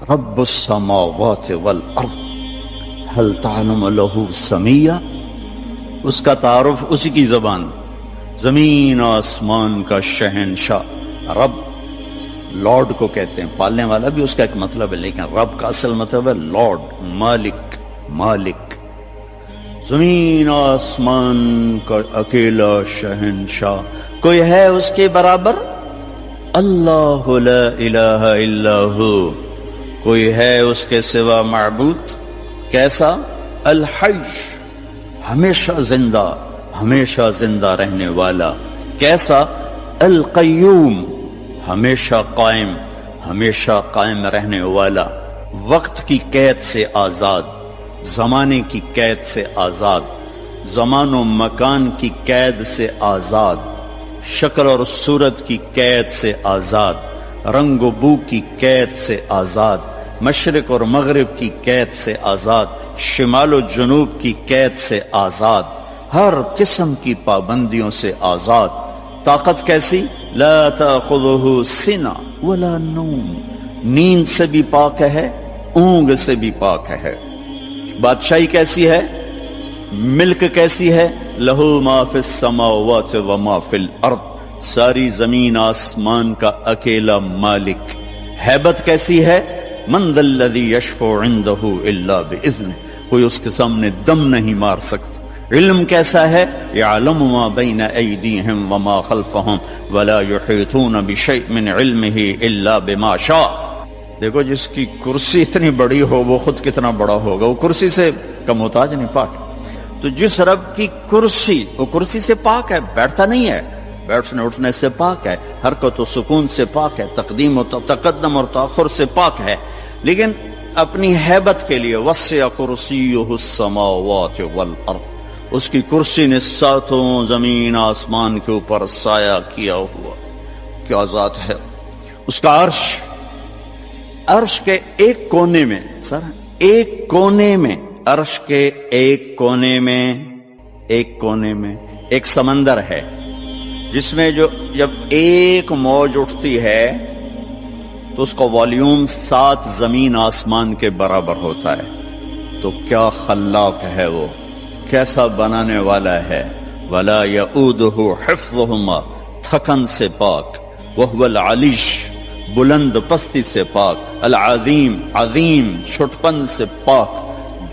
رب السماوات والارض هل تعلم له سمیہ، اس کا تعارف اسی کی زبان، زمین آسمان کا شہنشاہ رب، لارڈ کو کہتے ہیں، پالنے والا بھی اس کا ایک مطلب ہے، لیکن رب کا اصل مطلب ہے لارڈ، مالک، مالک، زمین آسمان کا اکیلا شہنشاہ، کوئی ہے اس کے برابر؟ اللہ لا الہ الا ہو، کوئی ہے اس کے سوا معبود؟ کیسا؟ الحی، ہمیشہ زندہ، ہمیشہ زندہ رہنے والا۔ کیسا؟ القیوم، ہمیشہ قائم، ہمیشہ قائم رہنے والا، وقت کی قید سے آزاد، زمانے کی قید سے آزاد، زمان و مکان کی قید سے آزاد، شکل اور صورت کی قید سے آزاد، رنگ و بو کی قید سے آزاد، مشرق اور مغرب کی قید سے آزاد، شمال و جنوب کی قید سے آزاد، ہر قسم کی پابندیوں سے آزاد۔ طاقت کیسی؟ لا تأخذہ سنہ ولا نوم، نیند سے بھی پاک ہے، اونگ سے بھی پاک ہے۔ بادشاہی کیسی ہے؟ ملک کیسی ہے؟ لہو ما فی السماوات وما فی الارض، ساری زمین آسمان کا اکیلا مالک۔ ہیبت کیسی ہے؟ من ذا الذی یشفع عندہ الا باذنہ، کوئی اس کے سامنے دم نہیں مار سکتا۔ علم کیسا ہے؟ یعلم ما بین ایدیہم وما خلفہم ولا یحیطون بشیء من علمہ الا بما شاء۔ دیکھو جس کی کرسی اتنی بڑی ہو وہ خود کتنا بڑا ہوگا، وہ کرسی سے کا محتاج نہیں، پاک۔ تو جس رب کی کرسی، وہ کرسی سے پاک ہے، بیٹھتا نہیں ہے، بیٹھنے اٹھنے سے پاک ہے، حرکت و سکون سے پاک ہے، تقدیم و تقدم اور تاخر سے پاک ہے، لیکن اپنی ہیبت کے لیے وسع کرسیہ السماوات والارض، اس کی کرسی نے ساتوں زمین آسمان کے اوپر سایہ کیا ہوا۔ کیا ذات ہے اس کا عرش، عرش کے ایک کونے میں، سر ایک کونے میں، عرش کے ایک کونے میں، ایک کونے میں ایک سمندر ہے، جس میں جب ایک موج اٹھتی ہے تو اس کا والیوم 7 زمین آسمان کے برابر ہوتا ہے۔ تو کیا خلاق ہے وہ، کیسا بنانے والا ہے۔ ولا یؤودہ حفظہما، تھکن سے پاک، وہو العلیش، بلند پستی سے پاک، العظیم، عظیم، چھٹپن سے پاک،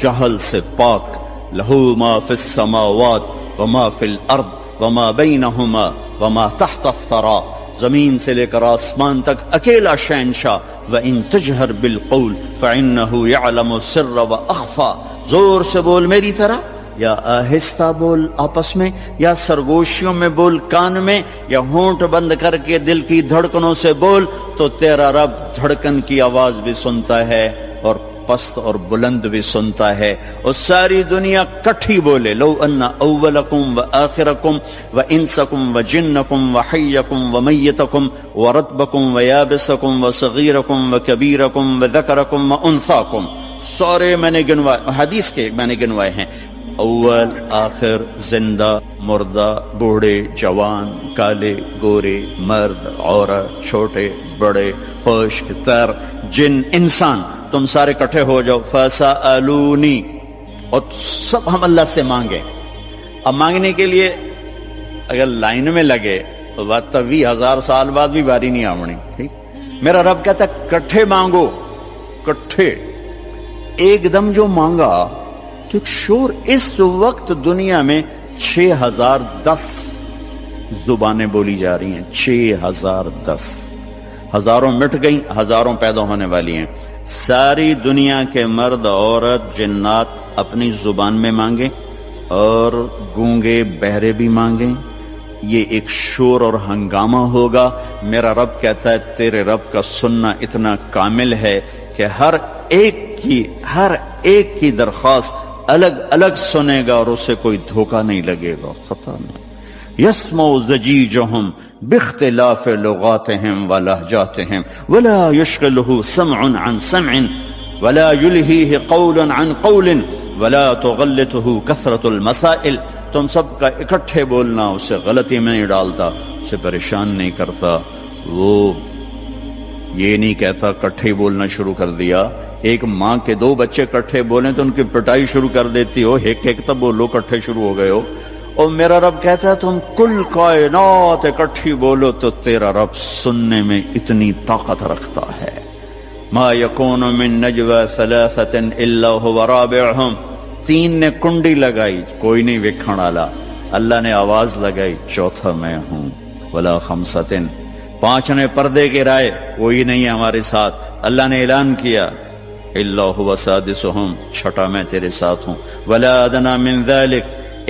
جہل سے پاک۔ لہو ما فی السماوات وما فی الارض وما بینہما وما تحت الثری، زمین سے لے کر آسمان تک اکیلا شہنشاہ۔ وَإِن تَجْهَرْ بِالْقَوْلِ فَإِنَّهُ يَعْلَمُ السِّرَّ وَأَخْفَى، زور سے بول میری طرح، یا آہستہ بول آپس میں، یا سرگوشیوں میں بول کان میں، یا ہونٹ بند کر کے دل کی دھڑکنوں سے بول، تو تیرا رب دھڑکن کی آواز بھی سنتا ہے اور پست اور بلند بھی سنتا ہے۔ اور ساری دنیا کٹھی بولے، لو ان اولکم و آخرکم و انسکم و جنکم و حیکم و میتکم و رتبکم و یابسکم و صغیرکم و کبیرکم و ذکرکم و انثاکم، سارے میں نے گنوائے، حدیث کے میں نے گنوائے ہیں، اول آخر، زندہ مردہ، بوڑھے جوان، کالے گورے، مرد عورت، چھوٹے بڑے، خشک تر، جن انسان، تم سارے کٹھے ہو جاؤ، فَسَأَلُونِي، اور سب ہم اللہ سے مانگیں۔ اب مانگنے کے لیے اگر لائن میں لگے تو بات تو 20,000 سال بعد بھی باری نہیں آمنی، ٹھیک؟ میرا رب کہتا ہے کٹھے مانگو، کٹھے، ایک دم جو مانگا تو ایک شور۔ اس وقت دنیا میں 6010 زبانیں بولی جا رہی ہیں، 6010، ہزاروں مٹ گئیں، ہزاروں پیدا ہونے والی ہیں۔ ساری دنیا کے مرد عورت جنات اپنی زبان میں مانگیں اور گونگے بہرے بھی مانگیں، یہ ایک شور اور ہنگامہ ہوگا۔ میرا رب کہتا ہے تیرے رب کا سننا اتنا کامل ہے کہ ہر ایک کی درخواست الگ الگ سنے گا اور اسے کوئی دھوکہ نہیں لگے گا، خطا نہیں۔ یسمع زجیجہم باختلاف لغاتہم ولہجاتہم ولا یشغلہ سمع عن سمع ولا یلہیہ قول عن قول ولا تغلطہ کثرت المسائل، تم سب کا اکٹھے بولنا اسے غلطی میں نہیں ڈالتا، اسے پریشان نہیں کرتا، وہ یہ نہیں کہتا کٹھے بولنا شروع کر دیا. ایک ماں کے دو بچے کٹھے بولیں تو ان کی پٹائی شروع کر دیتی ہو, ایک ایک تب بولو, کٹھے شروع ہو گئے ہو. اور میرا رب کہتا ہے تم کل کائنات اکٹھی بولو تو تیرا رب سننے میں اتنی طاقت رکھتا ہے. ما یکون من نجوى ثلاثة الا هو رابعهم, تین نے کنڈی لگائی کوئی نہیں ویکھن والا, اللہ نے آواز لگائی چوتھا میں ہوں. ولا خمسة, پانچ نے پردے گرائے کوئی نہیں ہے ہمارے ساتھ, اللہ نے اعلان کیا الا هو سادسهم, چھٹا میں تیرے ساتھ ہوں. ولا ادنى من ذلك,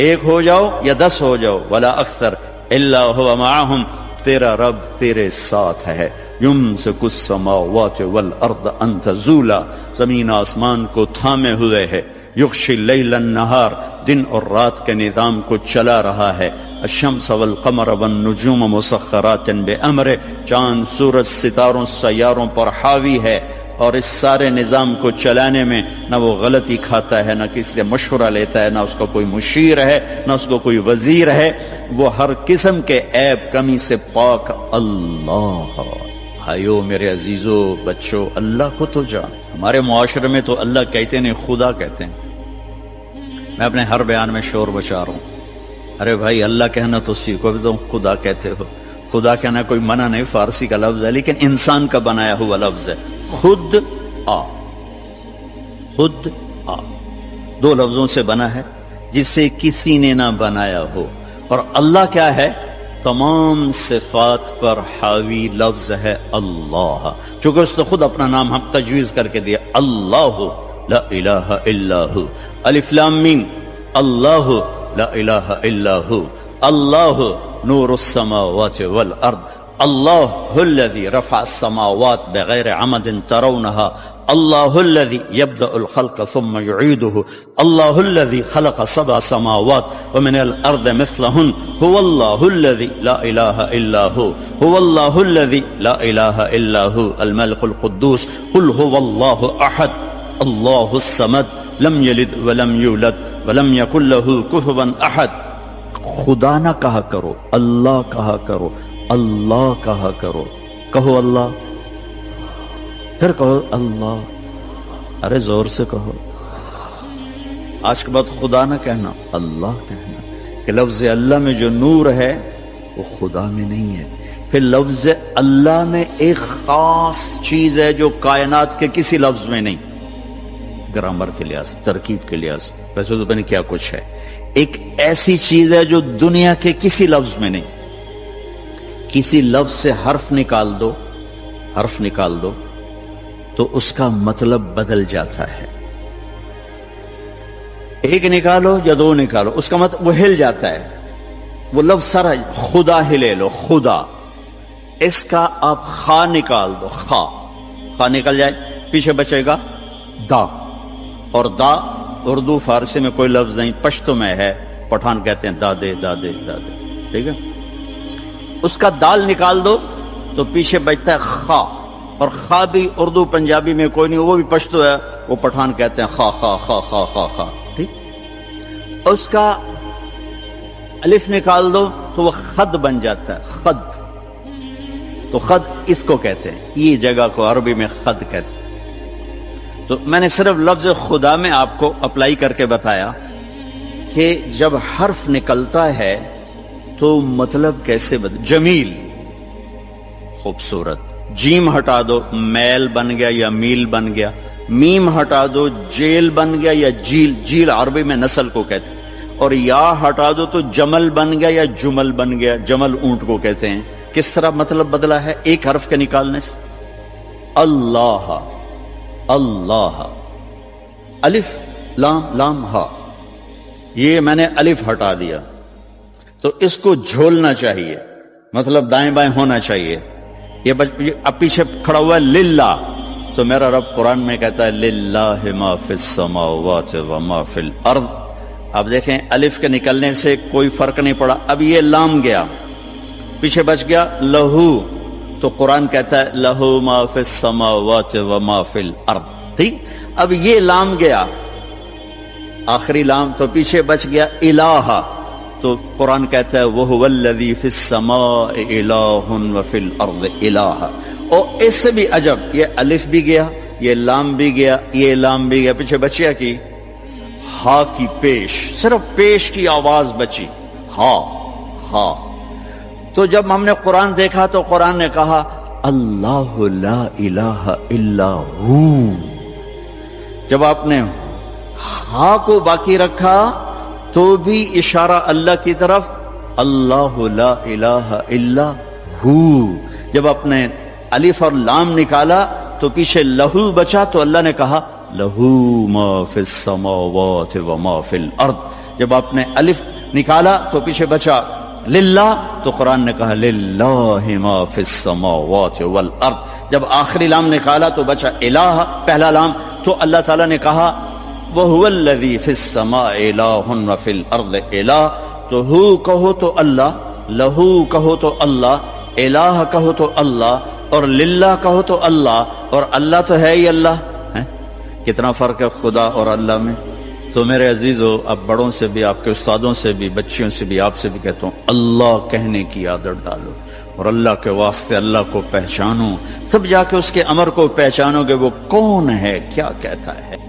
ایک ہو جاؤ یا 10 ہو جاؤ, ولا اکثر الا هو معهم, تیرا رب تیرے ساتھ ہے. یمسک السماوات والارض ان تزولا, زمین آسمان کو تھامے ہوئے ہے. یغشی اللیل النہار, دن اور رات کے نظام کو چلا رہا ہے. الشمس والقمر والنجوم مسخرات بامرہ, چاند سورج ستاروں سیاروں پر حاوی ہے, اور اس سارے نظام کو چلانے میں نہ وہ غلطی کھاتا ہے, نہ کسی سے مشورہ لیتا ہے, نہ اس کا کوئی مشیر ہے, نہ اس کو کوئی وزیر ہے. وہ ہر قسم کے عیب کمی سے پاک اللہ. بھائیو میرے عزیزو بچوں, اللہ کو تو جان. ہمارے معاشرے میں تو اللہ کہتے نہیں, خدا کہتے ہیں. میں اپنے ہر بیان میں شور بچا رہا ہوں, ارے بھائی اللہ کہنا تو سیکھو, بھی تم خدا کہتے ہو. خدا کہنا کوئی منع نہیں, فارسی کا لفظ ہے لیکن انسان کا بنایا ہوا لفظ ہے. خود آ, خود آ, دو لفظوں سے بنا ہے جسے کسی نے نہ بنایا ہو. اور اللہ کیا ہے؟ تمام صفات پر حاوی لفظ ہے اللہ, چونکہ اس نے خود اپنا نام ہم تجویز کر کے دیا, اللہ لا الہ الا ہو. الف لام میم, اللہ لا الہ الا ہو. اللہ نور السماوات والارض, اللہ الذي رفع السماوات بغیر عمد ترونها, اللہ الذي يبدأ الخلق ثم يعيده, اللہ الذي خلق 7 سماوات ومن الارض مثلهن, هو الله الذي لا اله الا هو, هو الله الذي لا اله الا هو الملك القدوس. قل هو الله احد الله الصمد لم يلد ولم يولد ولم يكن له كفوا احد. خدا نہ کہا کرو, اللہ کہا کرو, اللہ کہا کرو. کہو اللہ, پھر کہو اللہ, ارے زور سے کہو. آج کے بعد خدا نہ کہنا, اللہ کہنا, کہ لفظ اللہ میں جو نور ہے وہ خدا میں نہیں ہے. پھر لفظ اللہ میں ایک خاص چیز ہے جو کائنات کے کسی لفظ میں نہیں, گرامر کے لحاظ, ترکیب کے لحاظ, ویسے تو پتہ نہیں کیا کچھ ہے. ایک ایسی چیز ہے جو دنیا کے کسی لفظ میں نہیں. کسی لفظ سے حرف نکال دو, حرف نکال دو تو اس کا مطلب بدل جاتا ہے. ایک نکالو یا دو نکالو, اس کا مطلب وہ ہل جاتا ہے. وہ لفظ سارا, خدا ہی لے لو, خدا, اس کا آپ خا نکال دو, خا, خا نکل جائے, پیچھے بچے گا دا, اور دا اردو فارسی میں کوئی لفظ نہیں, پشتو میں ہے, پٹھان کہتے ہیں دادے دادے دادے, ٹھیک ہے. اس کا دال نکال دو تو پیچھے بچتا ہے خا, اور خا بھی اردو پنجابی میں کوئی نہیں, وہ بھی پشتو ہے, وہ پٹھان کہتے ہیں خا خا خا خا خا خا, ٹھیک. اس کا الف نکال دو تو وہ خد بن جاتا ہے, خد. تو خد اس کو کہتے ہیں, یہ جگہ کو عربی میں خد کہتے ہیں. تو میں نے صرف لفظ خدا میں آپ کو اپلائی کر کے بتایا کہ جب حرف نکلتا ہے تو مطلب کیسے بدل. جمیل, خوبصورت. جیم ہٹا دو, میل بن گیا یا میل بن گیا. میم ہٹا دو, جیل بن گیا یا جیل, جیل عربی میں نسل کو کہتے ہیں. اور یا ہٹا دو تو جمل بن گیا یا جمل بن گیا, جمل اونٹ کو کہتے ہیں. کس طرح مطلب بدلا ہے ایک حرف کے نکالنے سے. اللہ, اللہ, الف لام لام ہا, یہ میں نے الف ہٹا دیا تو اس کو جھولنا چاہیے, مطلب دائیں بائیں ہونا چاہیے. یہ اب پیچھے کھڑا ہوا ہے للہ, تو میرا رب قرآن میں کہتا ہے للہ ما فی السماوات و ما فی الارض. اب دیکھیں الف کے نکلنے سے کوئی فرق نہیں پڑا. اب یہ لام گیا, پیچھے بچ گیا لہو, تو قرآن کہتا ہے لہو ما فی السماوات و ما فی الارض, ٹھیک. اب یہ لام گیا, آخری لام, تو پیچھے بچ گیا الہ, تو قرآن کہتا ہے وَهُوَ الَّذِي فِي السَّمَاءِ إِلَٰهٌ وَفِي الْأَرْضِ إِلَٰهٌ. اور اس سے بھی عجب، یہ الف بھی گیا، یہ لام بھی گیا، یہ لام بھی گیا، پیچھے بچیا کی ہا کی پیش، صرف پیش کی آواز بچی، ہا ہا۔ تو جب ہم نے قرآن دیکھا تو قرآن نے کہا اللہ لا الہ الا ہو۔ جب آپ نے ہا کو باقی رکھا تو بھی اشارہ اللہ کی طرف، اللہ لا الہ الا ہو۔ جب آپ نے الف اور لام نکالا تو پیچھے لہو بچا تو اللہ نے کہا لہو ما فی السماوات و ما فی الارض۔ جب آپ نے الف نکالا تو پیچھے بچا للہ تو قرآن نے کہا للہ ما فی السماوات والارض۔ جب آخری لام نکالا تو بچا الہ، پہلا لام، تو اللہ تعالیٰ نے کہا وَهُوَ الَّذِي فِي السَّمَاءِ إِلَٰهٌ وَفِي الْأَرْضِ إِلَٰهٌ۔ تو ہو کہو تو اللہ، لہو کہو تو اللہ، الہ کہو تو اللہ، اور للہ کہو تو اللہ، اور اللہ تو ہے ہی اللہ ہے۔ کتنا فرق ہے خدا اور اللہ میں۔ تو میرے عزیزو، اب بڑوں سے بھی، آپ کے استادوں سے بھی، بچیوں سے بھی، آپ سے بھی کہتا ہوں اللہ کہنے کی عادت ڈالو، اور اللہ کے واسطے اللہ کو پہچانو، تب جا کے اس کے امر کو پہچانو کہ وہ کون ہے، کیا کہتا ہے۔